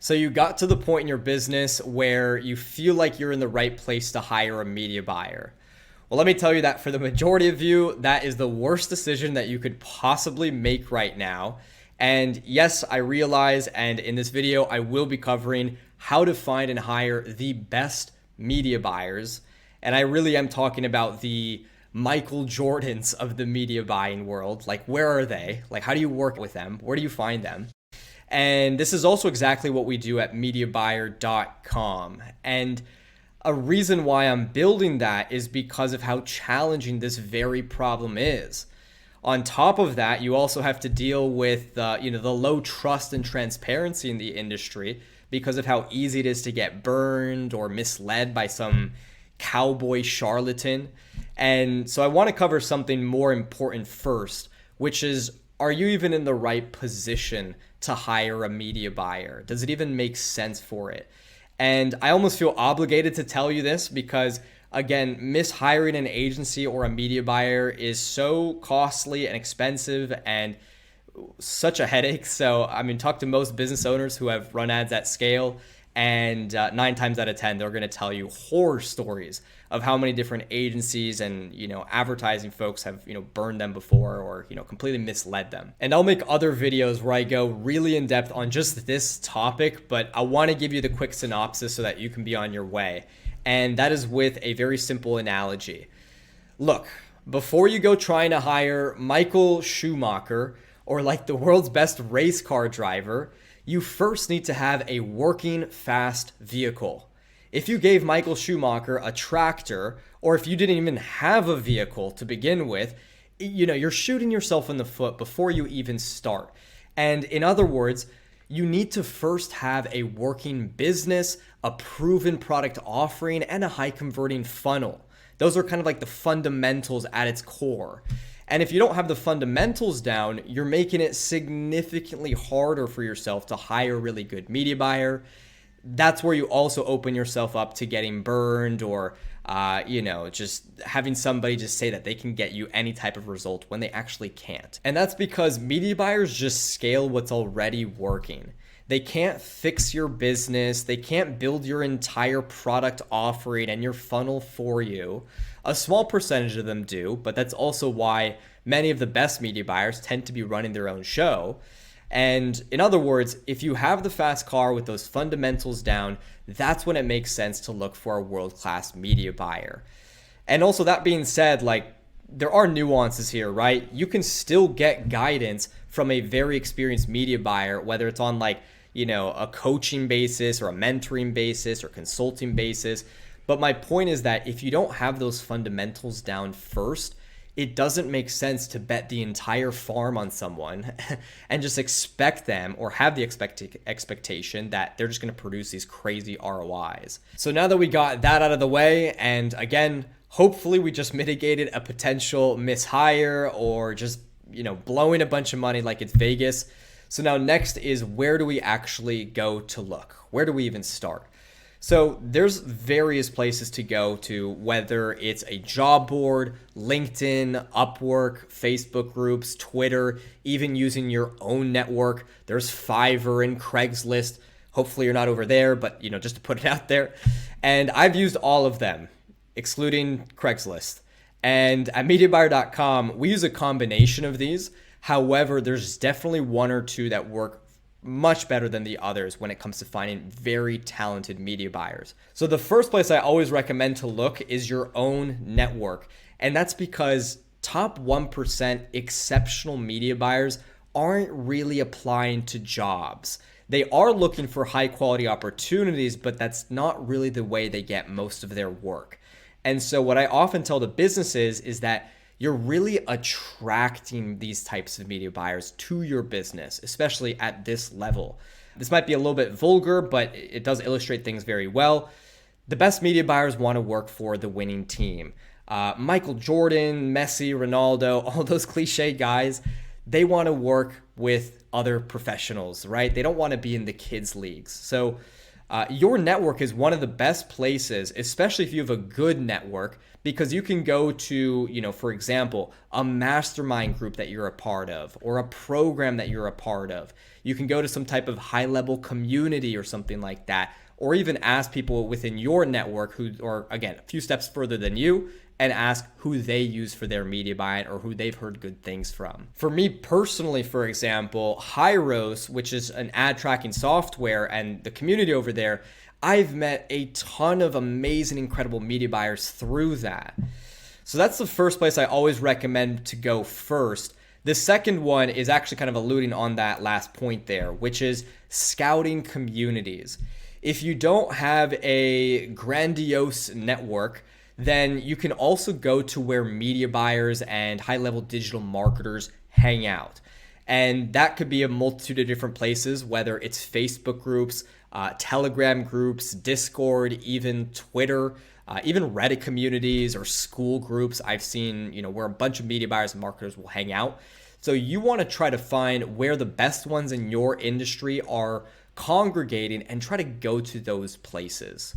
So you got to the point in your business where you feel like you're in the right place to hire a media buyer. Well, let me tell you that for the majority of you, that is the worst decision that you could possibly make right now. And yes, I realize, and in this video, I will be covering how to find and hire the best media buyers. And I really am talking about the Michael Jordans of the media buying world. Like, where are they? Like, how do you work with them? Where do you find them? And this is also exactly what we do at MediaBuyer.com. And a reason why I'm building that is because of how challenging this very problem is. On top of that, you also have to deal with the low trust and transparency in the industry because of how easy it is to get burned or misled by some cowboy charlatan. And so I want to cover something more important first, which is, are you even in the right position to hire a media buyer? Does it even make sense for it? And I almost feel obligated to tell you this because, again, mishiring an agency or a media buyer is so costly and expensive and such a headache. So, I mean, talk to most business owners who have run ads at scale, and 9 times out of 10, they're going to tell you horror stories of how many different agencies and, advertising folks have, burned them before or, completely misled them. And I'll make other videos where I go really in depth on just this topic, but I want to give you the quick synopsis so that you can be on your way. And that is with a very simple analogy. Look, before you go trying to hire Michael Schumacher or like the world's best race car driver, you first need to have a working fast vehicle. If you gave Michael Schumacher a tractor, or if you didn't even have a vehicle to begin with, you're shooting yourself in the foot before you even start. And in other words, you need to first have a working business, a proven product offering, and a high converting funnel. Those are kind of like the fundamentals at its core. And if you don't have the fundamentals down, you're making it significantly harder for yourself to hire a really good media buyer. That's where you also open yourself up to getting burned or, just having somebody just say that they can get you any type of result when they actually can't. And that's because media buyers just scale what's already working. They can't fix your business. They can't build your entire product offering and your funnel for you. A small percentage of them do, but that's also why many of the best media buyers tend to be running their own show. And in other words, if you have the fast car with those fundamentals down, that's when it makes sense to look for a world-class media buyer. And also, that being said, there are nuances here, right? You can still get guidance from a very experienced media buyer, whether it's on a coaching basis or a mentoring basis or consulting basis. But my point is that if you don't have those fundamentals down first, it doesn't make sense to bet the entire farm on someone and just expect them or have the expectation that they're just going to produce these crazy ROIs. So now that we got that out of the way, and again, hopefully we just mitigated a potential mishire or just, blowing a bunch of money like it's Vegas. So now next is, where do we actually go to look? Where do we even start? So there's various places to go to, whether it's a job board, LinkedIn, Upwork, Facebook groups, Twitter, even using your own network. There's Fiverr and Craigslist. Hopefully you're not over there, but just to put it out there. And I've used all of them, excluding Craigslist. And at MediaBuyer.com, we use a combination of these. However, there's definitely one or two that work much better than the others when it comes to finding very talented media buyers. So the first place I always recommend to look is your own network. And that's because top 1% exceptional media buyers aren't really applying to jobs. They are looking for high quality opportunities, but that's not really the way they get most of their work. And so what I often tell the businesses is that you're really attracting these types of media buyers to your business, especially at this level. This might be a little bit vulgar, but it does illustrate things very well. The best media buyers want to work for the winning team. Michael Jordan, Messi, Ronaldo, all those cliche guys, they want to work with other professionals, right? They don't want to be in the kids' leagues. So Your network is one of the best places, especially if you have a good network, because you can go to, for example, a mastermind group that you're a part of or a program that you're a part of. You can go to some type of high level community or something like that, or even ask people within your network who are, again, a few steps further than you, and ask who they use for their media buying or who they've heard good things from. For me personally, for example, Hyros, which is an ad tracking software, and the community over there, I've met a ton of amazing, incredible media buyers through that. So that's the first place I always recommend to go first. The second one is actually kind of alluding on that last point there, which is scouting communities. If you don't have a grandiose network, then you can also go to where media buyers and high-level digital marketers hang out. And that could be a multitude of different places, whether it's Facebook groups, Telegram groups, Discord, even Twitter, even Reddit communities or school groups I've seen, where a bunch of media buyers and marketers will hang out. So you want to try to find where the best ones in your industry are congregating and try to go to those places.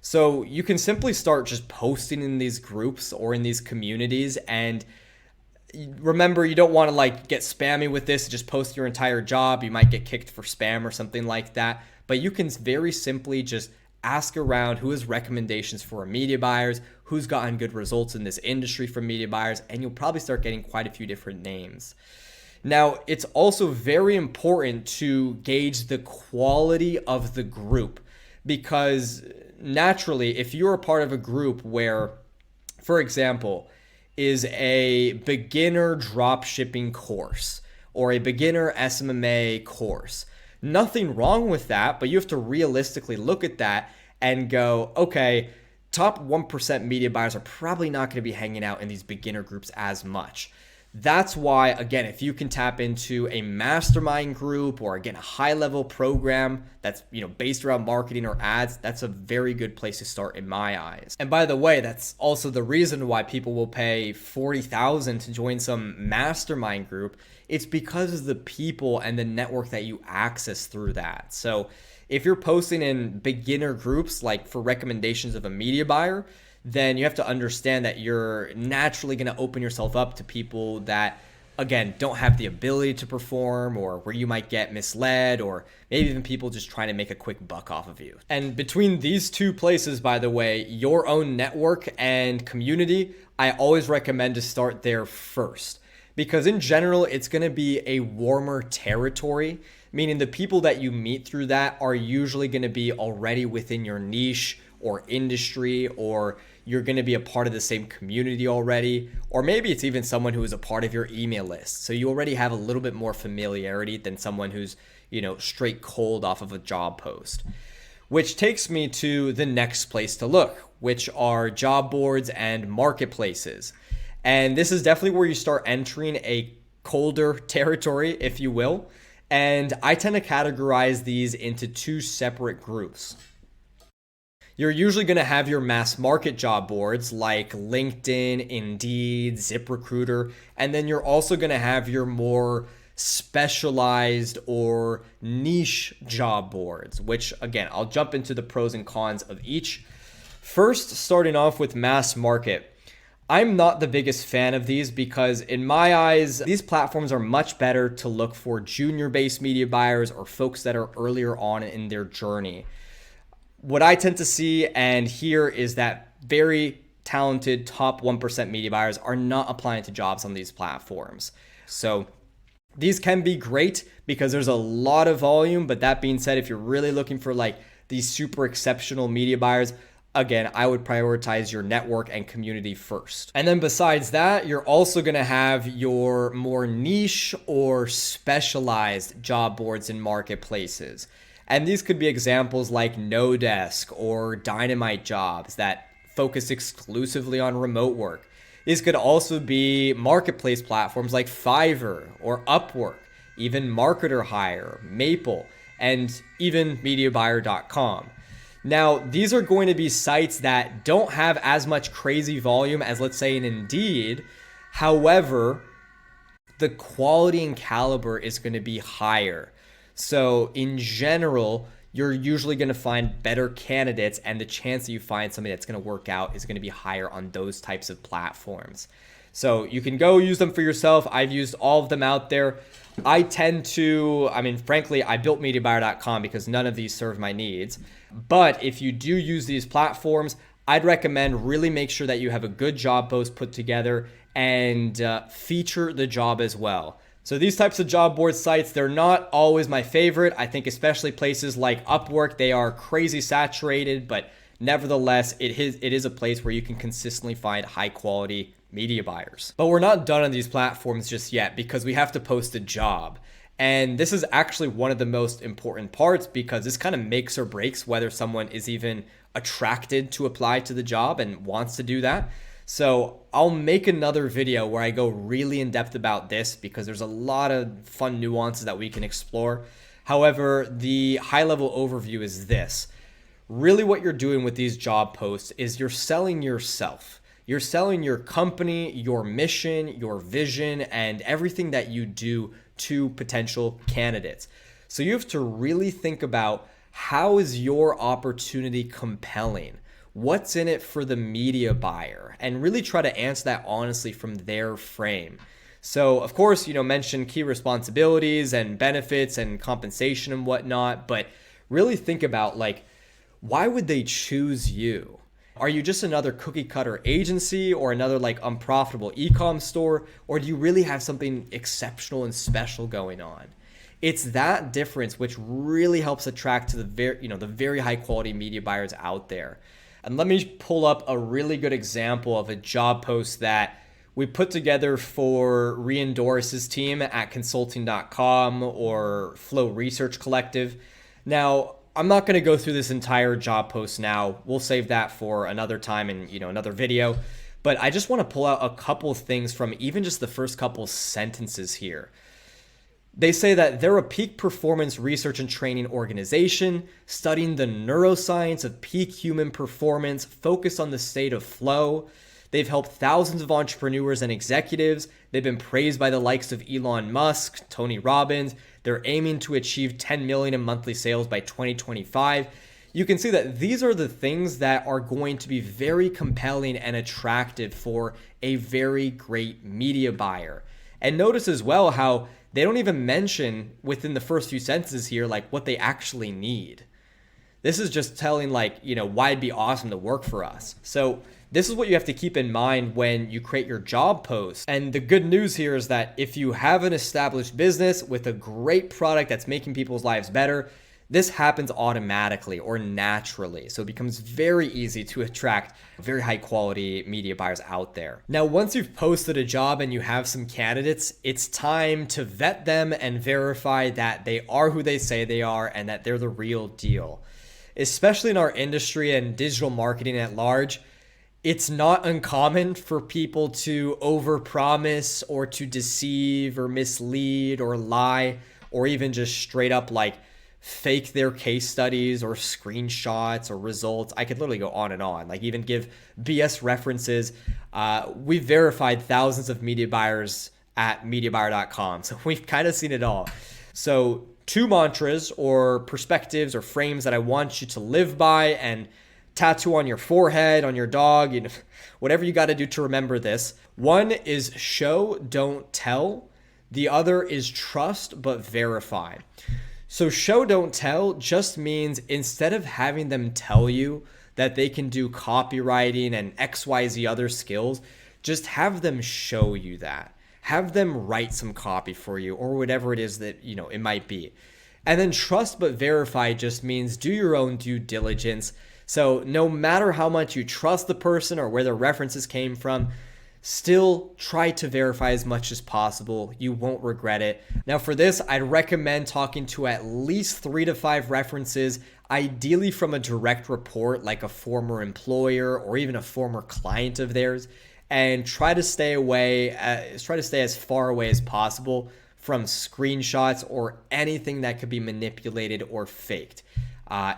So you can simply start just posting in these groups or in these communities, and remember, you don't want to get spammy with this, just post your entire job. You might get kicked for spam or something like that, but you can very simply just ask around who has recommendations for media buyers, who's gotten good results in this industry from media buyers, and you'll probably start getting quite a few different names. Now, it's also very important to gauge the quality of the group, because naturally, if you're a part of a group where, for example, is a beginner drop shipping course or a beginner SMMA course, nothing wrong with that, but you have to realistically look at that and go, okay, top 1% media buyers are probably not going to be hanging out in these beginner groups as much. That's why, again, if you can tap into a mastermind group or, again, a high-level program that's, based around marketing or ads, that's a very good place to start in my eyes. And by the way, that's also the reason why people will pay $40,000 to join some mastermind group. It's because of the people and the network that you access through that. So if you're posting in beginner groups, like for recommendations of a media buyer, then you have to understand that you're naturally going to open yourself up to people that, again, don't have the ability to perform, or where you might get misled, or maybe even people just trying to make a quick buck off of you. And between these two places, by the way, your own network and community, I always recommend to start there first, because in general, it's going to be a warmer territory, meaning the people that you meet through that are usually going to be already within your niche or industry, or you're going to be a part of the same community already, or maybe it's even someone who is a part of your email list. So you already have a little bit more familiarity than someone who's, straight cold off of a job post. Which takes me to the next place to look, which are job boards and marketplaces. And this is definitely where you start entering a colder territory, if you will. And I tend to categorize these into two separate groups. You're usually going to have your mass market job boards like LinkedIn, Indeed, ZipRecruiter, and then you're also going to have your more specialized or niche job boards, which, again, I'll jump into the pros and cons of each. First, starting off with mass market. I'm not the biggest fan of these because, in my eyes, these platforms are much better to look for junior-based media buyers or folks that are earlier on in their journey. What I tend to see and hear is that very talented top 1% media buyers are not applying to jobs on these platforms. So these can be great because there's a lot of volume. But that being said, if you're really looking for these super exceptional media buyers, again, I would prioritize your network and community first. And then besides that, you're also going to have your more niche or specialized job boards and marketplaces. And these could be examples like Nodesk or Dynamite Jobs that focus exclusively on remote work. These could also be marketplace platforms like Fiverr or Upwork, even Marketer Hire, Maple, and even MediaBuyer.com. Now, these are going to be sites that don't have as much crazy volume as, let's say, an Indeed. However, the quality and caliber is going to be higher. So in general, you're usually going to find better candidates, and the chance that you find somebody that's going to work out is going to be higher on those types of platforms. So you can go use them for yourself. I've used all of them out there. I tend to, frankly, I built MediaBuyer.com because none of these serve my needs. But if you do use these platforms, I'd recommend really make sure that you have a good job post put together and feature the job as well. So these types of job board sites, they're not always my favorite. I think especially places like Upwork, they are crazy saturated, but nevertheless, it is a place where you can consistently find high quality media buyers. But we're not done on these platforms just yet because we have to post a job. And this is actually one of the most important parts because this kind of makes or breaks whether someone is even attracted to apply to the job and wants to do that. So I'll make another video where I go really in depth about this because there's a lot of fun nuances that we can explore. However, the high level overview is this. Really what you're doing with these job posts is you're selling yourself. You're selling your company, your mission, your vision, and everything that you do to potential candidates. So you have to really think about how is your opportunity compelling? What's in it for the media buyer? And really try to answer that honestly from their frame. So of course, mention key responsibilities and benefits and compensation and whatnot, but really think about why would they choose you? Are you just another cookie cutter agency or another unprofitable e-com store? Or do you really have something exceptional and special going on? It's that difference which really helps attract to the very high quality media buyers out there. And let me pull up a really good example of a job post that we put together for Reendorse's team at consulting.com or Flow Research Collective. Now, I'm not going to go through this entire job post now. We'll save that for another time in another video. But I just want to pull out a couple things from even just the first couple sentences here. They say that they're a peak performance research and training organization studying the neuroscience of peak human performance focused on the state of flow. They've helped thousands of entrepreneurs and executives. They've been praised by the likes of Elon Musk, Tony Robbins. They're aiming to achieve 10 million in monthly sales by 2025. You can see that these are the things that are going to be very compelling and attractive for a very great media buyer. And notice as well how they don't even mention within the first few sentences here what they actually need. This is just telling why it'd be awesome to work for us. So this is what you have to keep in mind when you create your job post. And the good news here is that if you have an established business with a great product that's making people's lives better, this happens automatically or naturally. So it becomes very easy to attract very high quality media buyers out there. Now, once you've posted a job and you have some candidates, it's time to vet them and verify that they are who they say they are and that they're the real deal. Especially in our industry and digital marketing at large, it's not uncommon for people to overpromise or to deceive or mislead or lie or even just straight up fake their case studies or screenshots or results. I could literally go on and on, even give BS references. We've verified thousands of media buyers at MediaBuyer.com. So we've kind of seen it all. So 2 mantras or perspectives or frames that I want you to live by and tattoo on your forehead, on your dog, whatever you got to do to remember this. One is show, don't tell. The other is trust, but verify. So show, don't tell just means instead of having them tell you that they can do copywriting and XYZ other skills, just have them show you that. Have them write some copy for you or whatever it is that, it might be. And then trust but verify just means do your own due diligence. So no matter how much you trust the person or where the references came from, still try to verify as much as possible. You won't regret it. Now for this, I'd recommend talking to at least 3 to 5 references, ideally from a direct report like a former employer or even a former client of theirs, and try to stay as far away as possible from screenshots or anything that could be manipulated or faked.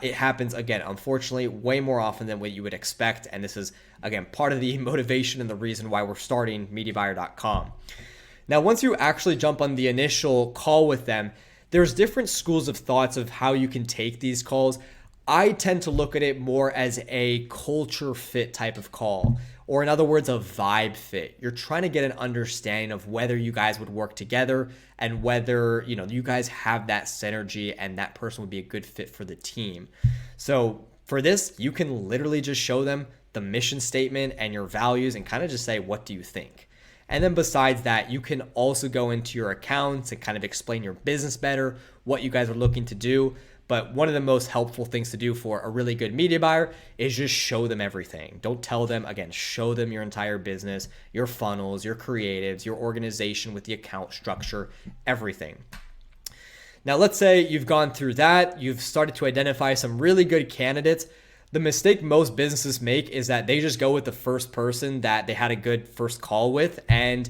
It happens, again, unfortunately, way more often than what you would expect. And this is, again, part of the motivation and the reason why we're starting MediaBuyer.com. Now, once you actually jump on the initial call with them, there's different schools of thoughts of how you can take these calls. I tend to look at it more as a culture fit type of call, or in other words, a vibe fit. You're trying to get an understanding of whether you guys would work together and whether, you guys have that synergy and that person would be a good fit for the team. So for this, you can literally just show them the mission statement and your values and kind of just say, what do you think? And then besides that, you can also go into your accounts and kind of explain your business better, what you guys are looking to do. But one of the most helpful things to do for a really good media buyer is just show them everything. Don't tell them, again, show them your entire business, your funnels, your creatives, your organization with the account structure, everything. Now, let's say you've gone through that, you've started to identify some really good candidates. The mistake most businesses make is that they just go with the first person that they had a good first call with. And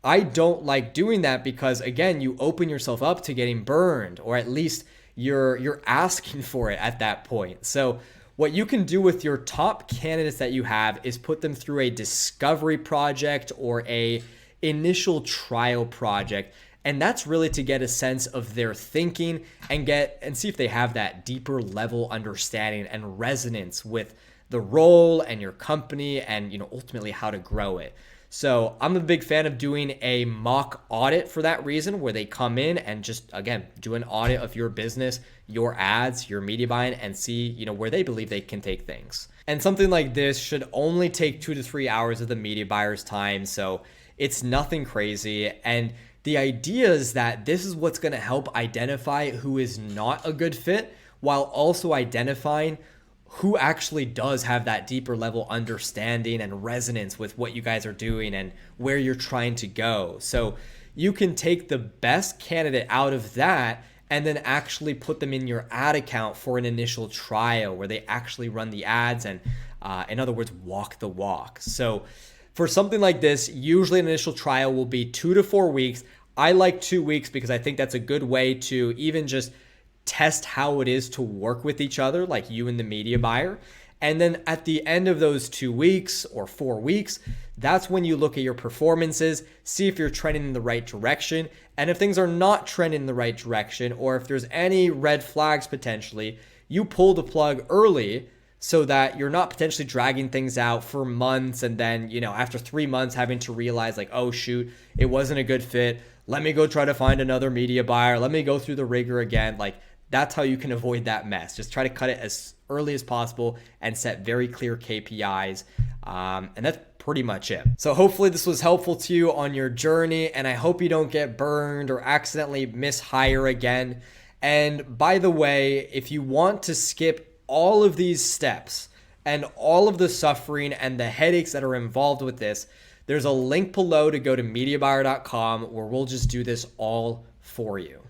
I don't like doing that because, again, you open yourself up to getting burned, or at least you're asking for it at that point. So what you can do with your top candidates that you have is put them through a discovery project or a initial trial project. And that's really to get a sense of their thinking and see if they have that deeper level understanding and resonance with the role and your company and, ultimately how to grow it. So I'm a big fan of doing a mock audit for that reason, where they come in and just, again, do an audit of your business, your ads, your media buying, and see, where they believe they can take things. And something like this should only take 2 to 3 hours of the media buyer's time. So it's nothing crazy. And the idea is that this is what's going to help identify who is not a good fit, while also identifying who actually does have that deeper level understanding and resonance with what you guys are doing and where you're trying to go. So you can take the best candidate out of that and then actually put them in your ad account for an initial trial where they actually run the ads and, in other words, walk the walk. So for something like this, usually an initial trial will be 2 to 4 weeks. I like 2 weeks because I think that's a good way to even just test how it is to work with each other, like you and the media buyer. And then at the end of those 2 weeks or 4 weeks, that's when you look at your performances, see if you're trending in the right direction. And if things are not trending in the right direction, or if there's any red flags potentially, you pull the plug early so that you're not potentially dragging things out for months. And then, after 3 months having to realize like, oh shoot, it wasn't a good fit. Let me go try to find another media buyer. Let me go through the rigor again. Like, that's how you can avoid that mess. Just try to cut it as early as possible and set very clear KPIs. And that's pretty much it. So hopefully this was helpful to you on your journey, and I hope you don't get burned or accidentally mishire again. And by the way, if you want to skip all of these steps and all of the suffering and the headaches that are involved with this, there's a link below to go to mediabuyer.com where we'll just do this all for you.